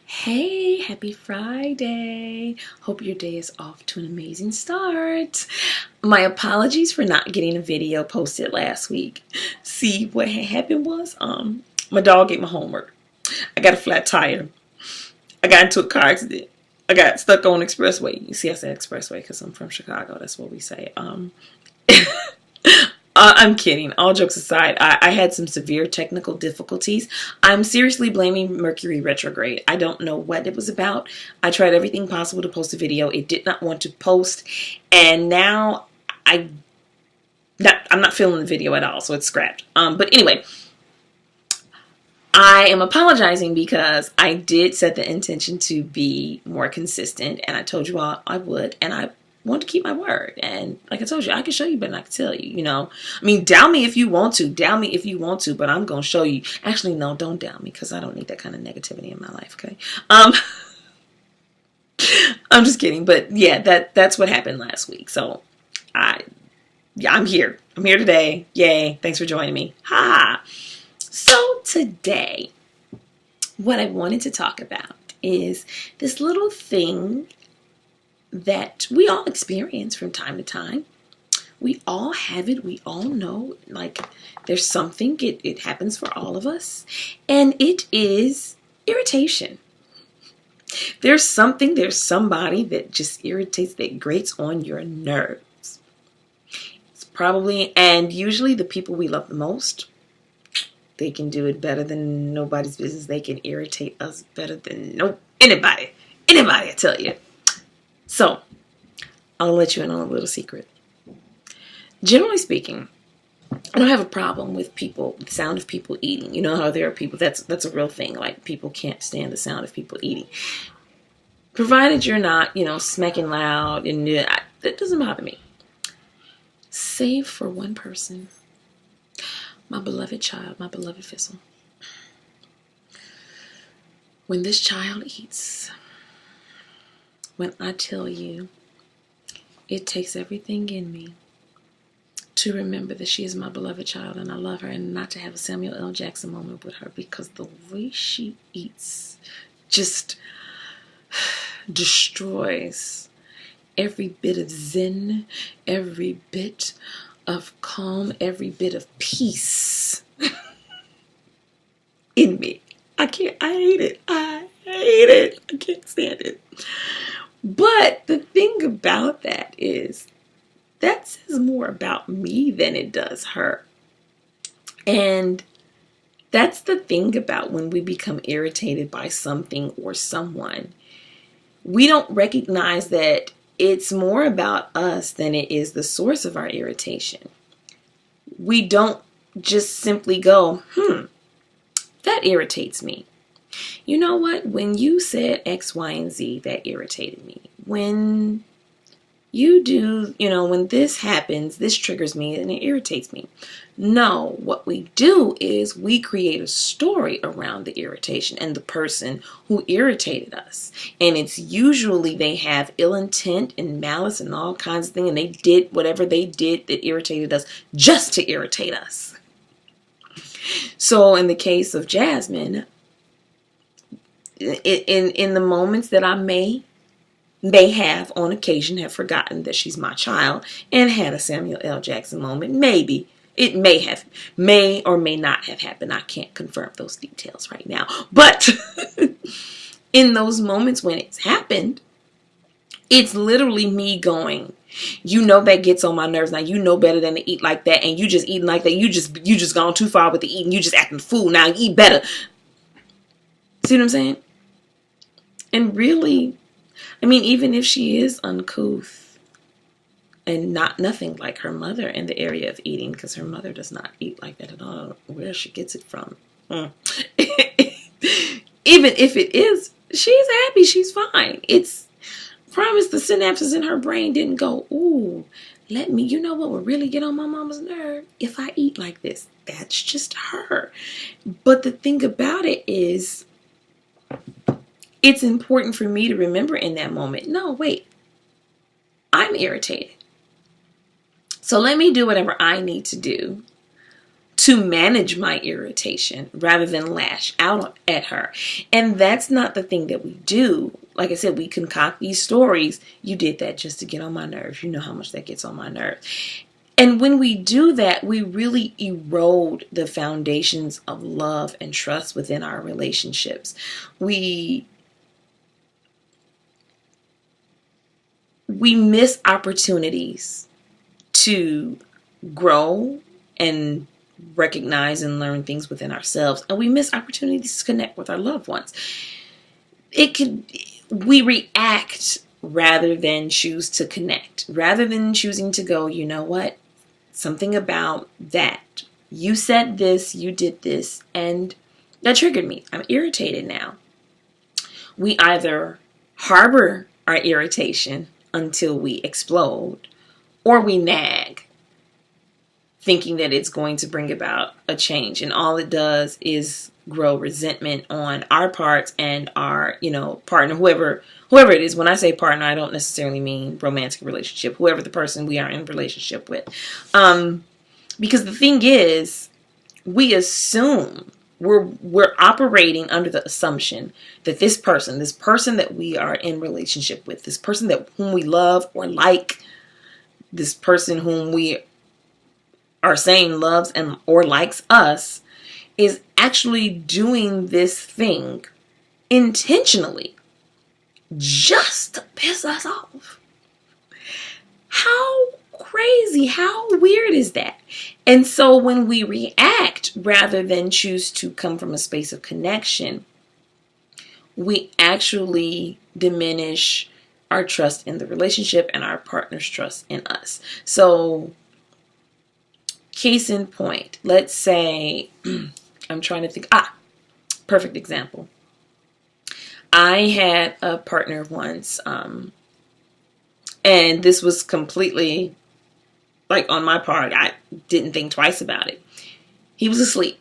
Hey, happy Friday. Hope your day is off to an amazing start. My apologies for not getting a video posted last week. See, what had happened was my dog ate my homework. I got a flat tire. I got into a car accident. I got stuck on expressway. You see, I said expressway because I'm from Chicago. That's what we say. I'm kidding. All jokes aside, I had some severe technical difficulties. I'm seriously blaming Mercury retrograde. I don't know what it was about. I tried everything possible to post a video. It did not want to post. And now I'm not feeling the video at all, so it's scrapped. But anyway, I am apologizing because I did set the intention to be more consistent, and I told you all I would, and I want to keep my word. And like I told you, I can show you better than I can tell you, I mean, doubt me if you want to. Doubt me if you want to, but I'm going to show you. Actually, no, don't doubt me because I don't need that kind of negativity in my life, okay? I'm just kidding. But yeah, that's what happened last week. So I'm here. I'm here today. Yay. Thanks for joining me. Ha! So today, what I wanted to talk about is this little thing that we all experience from time to time. We all have it. We all know, like, there's something, it happens for all of us, and it is irritation. There's somebody that just irritates, that grates on your nerves. It's probably, and usually the people we love the most, they can do it better than nobody's business. They can irritate us better than anybody, I tell you. So, I'll let you in on a little secret. Generally speaking, I don't have a problem with the sound of people eating. You know how there are people, that's a real thing. Like, people can't stand the sound of people eating. Provided you're not, smacking loud, and that doesn't bother me. Save for one person. My beloved child, my beloved Fizzle. When this child eats, when I tell you, it takes everything in me to remember that she is my beloved child and I love her, and not to have a Samuel L. Jackson moment with her, because the way she eats just destroys every bit of zen, every bit of calm, every bit of peace in me. I hate it. I can't stand it. But the thing about that is that says more about me than it does her. And that's the thing about when we become irritated by something or someone. We don't recognize that it's more about us than it is the source of our irritation. We don't just simply go, that irritates me. You know what? When you said X, Y, and Z, that irritated me. When you do, when this happens, this triggers me and it irritates me. No, what we do is we create a story around the irritation and the person who irritated us. And it's usually they have ill intent and malice and all kinds of things, and they did whatever they did that irritated us just to irritate us. So in the case of Jasmine, in the moments that I may have on occasion have forgotten that she's my child and had a Samuel L. Jackson moment, maybe it may or may not have happened. I can't confirm those details right now. But in those moments when it's happened, it's literally me going, that gets on my nerves. Now you know better than to eat like that, and you just eating like that. You just gone too far with the eating. You just acting a fool. Now you eat better. See what I'm saying? And really, I mean, even if she is uncouth and nothing like her mother in the area of eating, because her mother does not eat like that at all. I don't know where she gets it from. Even if it is, she's happy. She's fine. It's promise the synapses in her brain didn't go, ooh, you know what would really get on my mama's nerve? If I eat like this. That's just her. But the thing about it is, it's important for me to remember in that moment, no, wait, I'm irritated. So let me do whatever I need to do to manage my irritation rather than lash out at her. And that's not the thing that we do. Like I said, we concoct these stories. You did that just to get on my nerves. You know how much that gets on my nerves. And when we do that, we really erode the foundations of love and trust within our relationships. We miss opportunities to grow and recognize and learn things within ourselves, and we miss opportunities to connect with our loved ones. We react rather than choose to connect, rather than choosing to go, you know what, something about that, you said this, you did this, and that triggered me. I'm irritated now. We either harbor our irritation until we explode, or we nag, thinking that it's going to bring about a change. And all it does is grow resentment on our parts and our, partner, whoever it is. When I say partner, I don't necessarily mean romantic relationship, whoever the person we are in relationship with. Because the thing is, we assume we're operating under the assumption that this person that we are in relationship with, this person whom we love or like, this person whom we are saying loves and or likes us, is actually doing this thing intentionally just to piss us off. How crazy, how weird is that? And so when we react rather than choose to come from a space of connection, we actually diminish our trust in the relationship and our partner's trust in us. So case in point, let's say, I'm trying to think, perfect example. I had a partner once, and this was completely like on my part. I didn't think twice about it. He was asleep,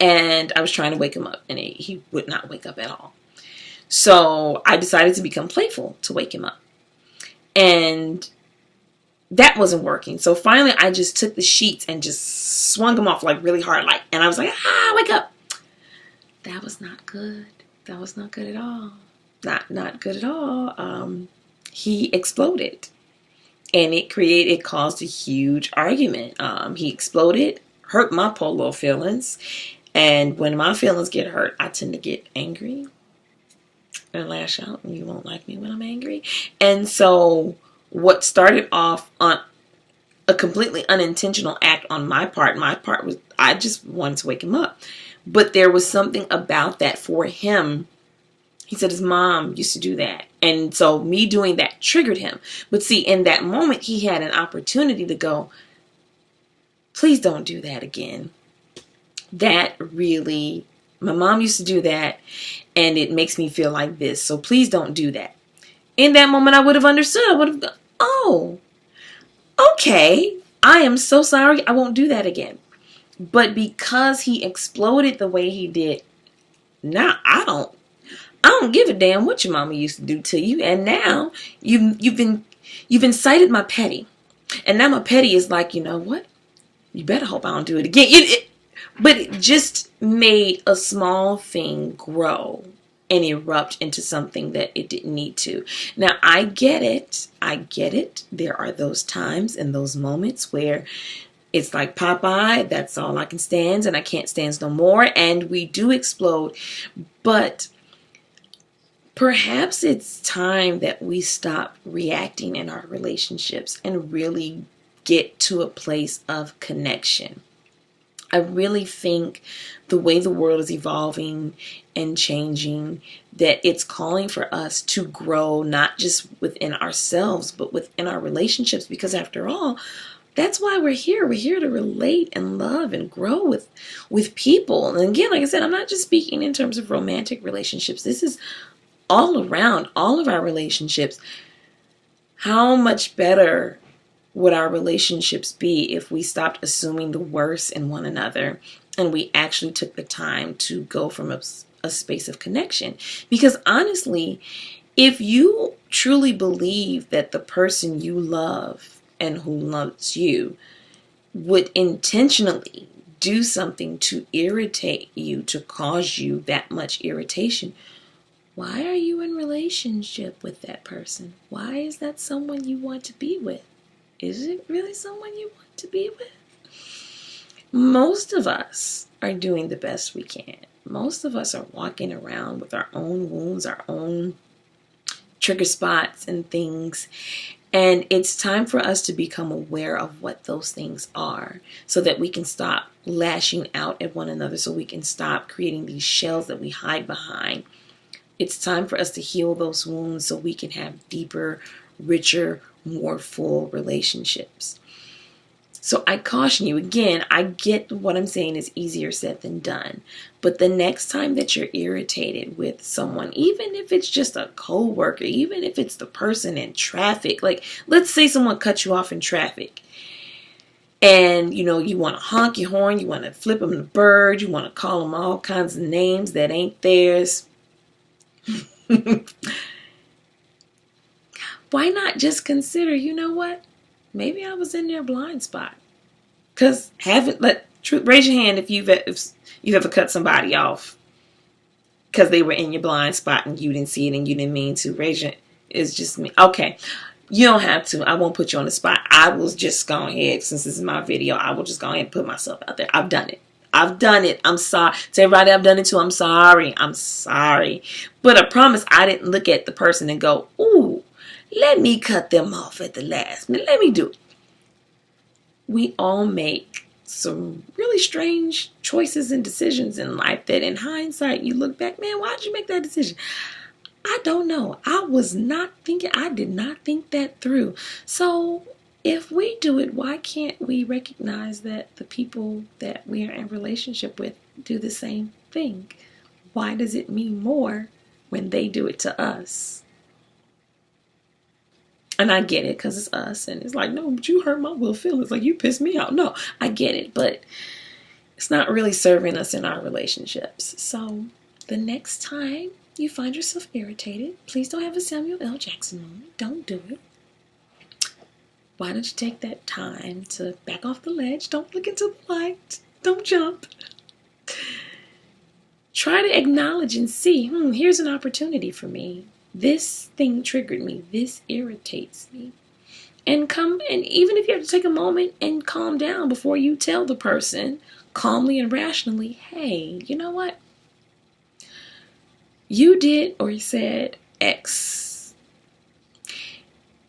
and I was trying to wake him up, and he would not wake up at all. So I decided to become playful to wake him up, and that wasn't working. So finally, I just took the sheets and just swung them off like really hard, and I was like, wake up. That was not good. That was not good at all. Not good at all. He exploded, and it caused a huge argument. He exploded, hurt my poor little feelings, and when my feelings get hurt, I tend to get angry and lash out, and you won't like me when I'm angry. And so what started off on a completely unintentional act on my part was I just wanted to wake him up. But there was something about that for him. He said his mom used to do that. And so me doing that triggered him. But see, in that moment, he had an opportunity to go, please don't do that again. That really, my mom used to do that, and it makes me feel like this. So please don't do that. In that moment, I would have understood. I would have gone, oh, okay. I am so sorry. I won't do that again. But because he exploded the way he did, now I don't give a damn what your mama used to do to you. And now you've incited my petty. And now my petty is like, you know what? You better hope I don't do it again. But it just made a small thing grow and erupt into something that it didn't need to. Now, I get it. There are those times and those moments where it's like Popeye, that's all I can stand, and I can't stand no more, and we do explode. But perhaps it's time that we stop reacting in our relationships and really get to a place of connection. I really think the way the world is evolving and changing, that it's calling for us to grow, not just within ourselves, but within our relationships. Because after all, that's why we're here. We're here to relate and love and grow with people. And again, like I said, I'm not just speaking in terms of romantic relationships. This is all around, all of our relationships. How much better would our relationships be if we stopped assuming the worst in one another and we actually took the time to go from a space of connection? Because honestly, if you truly believe that the person you love and who loves you would intentionally do something to irritate you, to cause you that much irritation, why are you in relationship with that person? Why is that someone you want to be with? Is it really someone you want to be with? Most of us are doing the best we can. Most of us are walking around with our own wounds, our own trigger spots and things. And it's time for us to become aware of what those things are so that we can stop lashing out at one another, so we can stop creating these shells that we hide behind. It's time for us to heal those wounds so we can have deeper, richer, more full relationships. So I caution you, again, I get what I'm saying is easier said than done. But the next time that you're irritated with someone, even if it's just a coworker, even if it's the person in traffic, like let's say someone cut you off in traffic and, you know, you want to honk your horn, you want to flip them the bird, you want to call them all kinds of names that ain't theirs. Why not just consider, you know what? Maybe I was in their blind spot. Because raise your hand if you've ever cut somebody off because they were in your blind spot and you didn't see it and you didn't mean to. Raise your, it's just me. Okay. You don't have to. I won't put you on the spot. I will just go ahead, since this is my video, I will just go ahead and put myself out there. I've done it. I've done it. I'm sorry. To everybody I've done it to, I'm sorry. I'm sorry. But I promise I didn't look at the person and go, ooh, let me cut them off at the last minute. Let me do it. We all make some really strange choices and decisions in life that in hindsight you look back, man, why did you make that decision? I don't know. I did not think that through. So if we do it, why can't we recognize that the people that we are in relationship with do the same thing? Why does it mean more when they do it to us? And I get it because it's us. And it's like, no, but you hurt my will feelings. Like, you pissed me out. No, I get it. But it's not really serving us in our relationships. So the next time you find yourself irritated, please don't have a Samuel L. Jackson moment. Don't do it. Why don't you take that time to back off the ledge? Don't look into the light. Don't jump. Try to acknowledge and see, here's an opportunity for me. This thing triggered me. This irritates me. And even if you have to take a moment and calm down before you tell the person calmly and rationally, hey, you know what? You did or said X.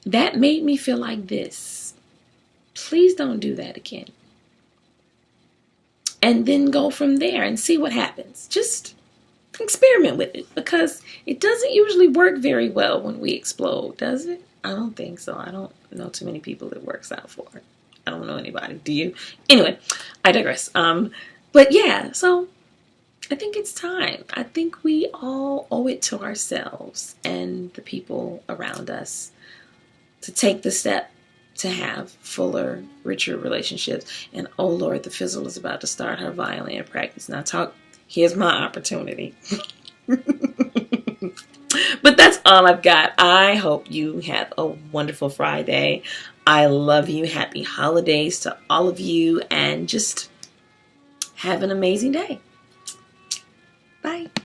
That made me feel like this. Please don't do that again. And then go from there and see what happens. Just experiment with it, because it doesn't usually work very well when we explode, does it? I don't think so. I don't know too many people it works out for. I don't know anybody. Do you? Anyway, I digress. But yeah, so I think it's time. I think we all owe it to ourselves and the people around us to take the step to have fuller, richer relationships. And oh Lord, the fizzle is about to start her violin practice. Now here's my opportunity. But that's all I've got. I hope you have a wonderful Friday. I love you. Happy holidays to all of you. And just have an amazing day. Bye.